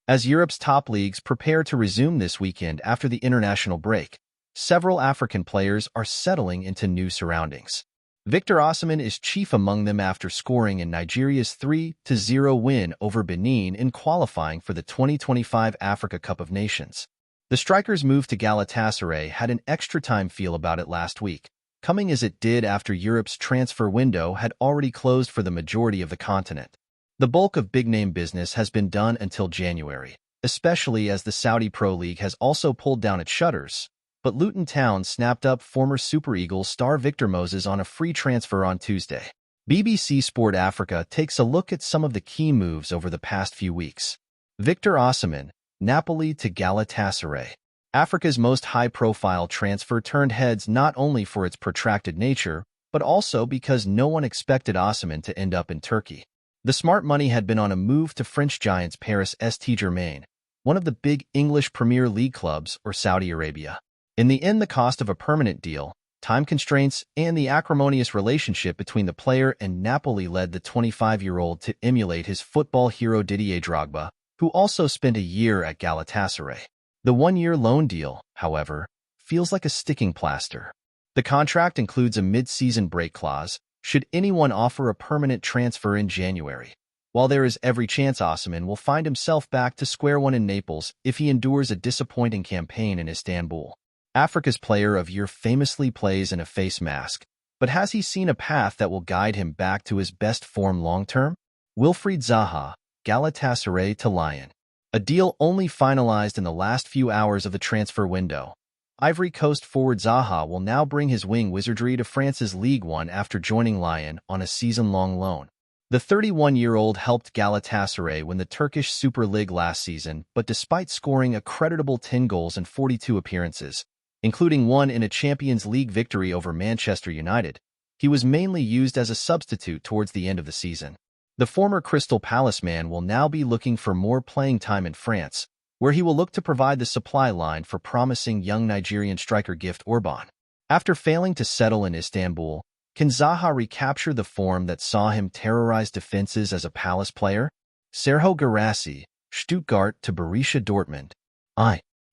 As Europe's top leagues prepare to resume this weekend after the international break, several African players are settling into new surroundings. Victor Osimhen is chief among them after scoring in Nigeria's 3-0 win over Benin in qualifying for the 2025 Africa Cup of Nations. The striker's move to Galatasaray had an extra-time feel about it last week, coming as it did after Europe's transfer window had already closed for the majority of the continent. The bulk of big-name business has been done until January, especially as the Saudi Pro League has also pulled down its shutters. But Luton Town snapped up former Super Eagles star Victor Moses on a free transfer on Tuesday. BBC Sport Africa takes a look at some of the key moves over the past few weeks. Victor Osimhen, Napoli to Galatasaray. Africa's most high-profile transfer turned heads not only for its protracted nature, but also because no one expected Osimhen to end up in Turkey. The smart money had been on a move to French giants Paris Saint-Germain, one of the big English Premier League clubs, or Saudi Arabia. In the end, the cost of a permanent deal, time constraints, and the acrimonious relationship between the player and Napoli led the 25-year-old to emulate his football hero Didier Drogba, who also spent a year at Galatasaray. The one-year loan deal, however, feels like a sticking plaster. The contract includes a mid-season break clause, should anyone offer a permanent transfer in January. While there is every chance Osimhen will find himself back to square one in Naples if he endures a disappointing campaign in Istanbul. Africa's player of year famously plays in a face mask, but has he seen a path that will guide him back to his best form long-term? Wilfried Zaha, Galatasaray to Lyon. A deal only finalized in the last few hours of the transfer window. Ivory Coast forward Zaha will now bring his wing wizardry to France's Ligue 1 after joining Lyon on a season-long loan. The 31-year-old helped Galatasaray win the Turkish Super League last season, but despite scoring a creditable 10 goals in 42 appearances, including one in a Champions League victory over Manchester United, he was mainly used as a substitute towards the end of the season. The former Crystal Palace man will now be looking for more playing time in France, where he will look to provide the supply line for promising young Nigerian striker Gift Orban. After failing to settle in Istanbul, can Zaha recapture the form that saw him terrorize defenses as a Palace player? Serhou Guirassy, Stuttgart to Borussia Dortmund.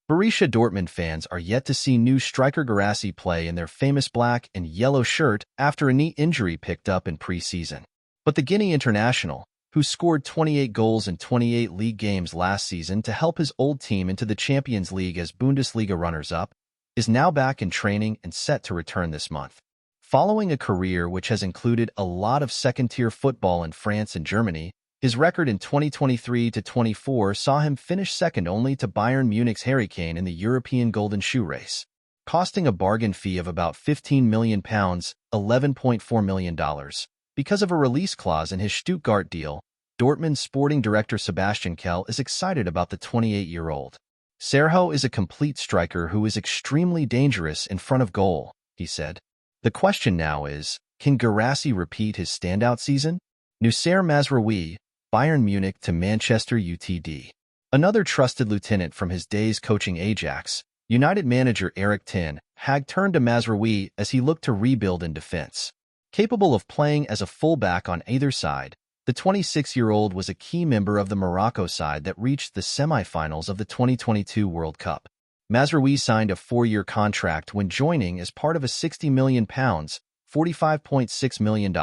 Borussia Dortmund fans are yet to see new striker Guirassy play in their famous black and yellow shirt after a knee injury picked up in pre-season. But the Guinea international, who scored 28 goals in 28 league games last season to help his old team into the Champions League as Bundesliga runners-up, is now back in training and set to return this month. Following a career which has included a lot of second-tier football in France and Germany, his record in 2023-24 saw him finish second only to Bayern Munich's Harry Kane in the European Golden Shoe race. Costing a bargain fee of about £15 million, $11.4 million. Because of a release clause in his Stuttgart deal, Dortmund sporting director Sebastian Kehl is excited about the 28-year-old. Serhou is a complete striker who is extremely dangerous in front of goal, he said. The question now is, can Guirassy repeat his standout season? Noussair Mazraoui, Bayern Munich to Manchester United. Another trusted lieutenant from his days coaching Ajax, United manager Erik ten Hag turned to Mazraoui as he looked to rebuild in defense. Capable of playing as a fullback on either side, the 26-year-old was a key member of the Morocco side that reached the semi-finals of the 2022 World Cup. Mazraoui signed a 4-year contract when joining as part of a £60 million, $45.6 million,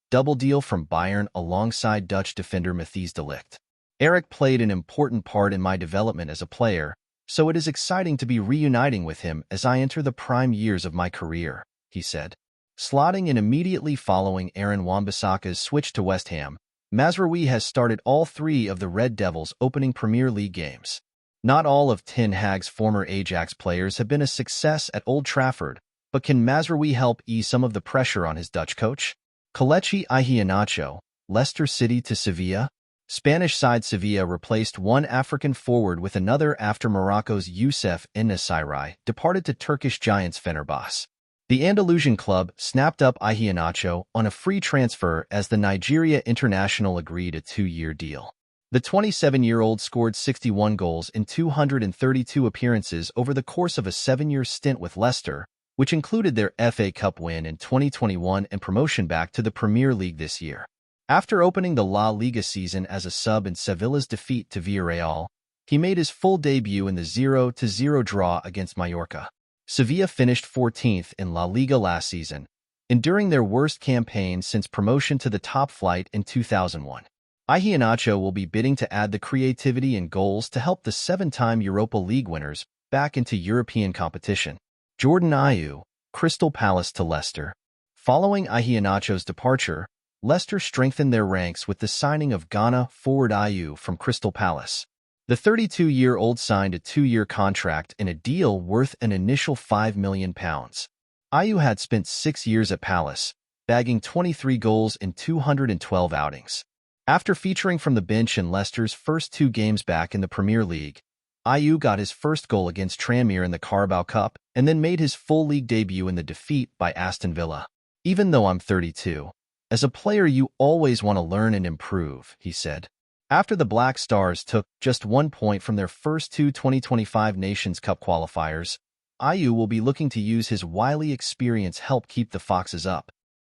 double deal from Bayern alongside Dutch defender Matthijs de Ligt. Erik played an important part in my development as a player, so it is exciting to be reuniting with him as I enter the prime years of my career, he said. Slotting in immediately following Aaron Wan-Bissaka's switch to West Ham, Mazraoui has started all 3 of the Red Devils' opening Premier League games. Not all of Ten Hag's former Ajax players have been a success at Old Trafford, but can Mazraoui help ease some of the pressure on his Dutch coach? Kelechi Iheanacho, Leicester City to Sevilla. Spanish side Sevilla replaced one African forward with another after Morocco's Youssef En-Nesyri departed to Turkish giants Fenerbahce. The Andalusian club snapped up Iheanacho on a free transfer as the Nigeria international agreed a 2-year deal. The 27-year-old scored 61 goals in 232 appearances over the course of a 7-year stint with Leicester, which included their FA Cup win in 2021 and promotion back to the Premier League this year. After opening the La Liga season as a sub in Sevilla's defeat to Villarreal, He made his full debut in the 0-0 draw against Mallorca. Sevilla finished 14th in La Liga last season, enduring their worst campaign since promotion to the top flight in 2001. Iheanacho will be bidding to add the creativity and goals to help the 7-time Europa League winners back into European competition. Jordan Ayew, Crystal Palace to Leicester. Following Iheanacho's departure, Leicester strengthened their ranks with the signing of Ghana forward Ayew from Crystal Palace. The 32-year-old signed a 2-year contract in a deal worth an initial £5 million. Ayew had spent 6 years at Palace, bagging 23 goals in 212 outings. After featuring from the bench in Leicester's first 2 games back in the Premier League, Ayew got his first goal against Tranmere in the Carabao Cup and then made his full league debut in the defeat by Aston Villa. "Even though I'm 32, as a player you always want to learn and improve," he said. After the Black Stars took just 1 point from their first 2 2025 Nations Cup qualifiers, Ayew will be looking to use his wily experience help keep the Foxes up.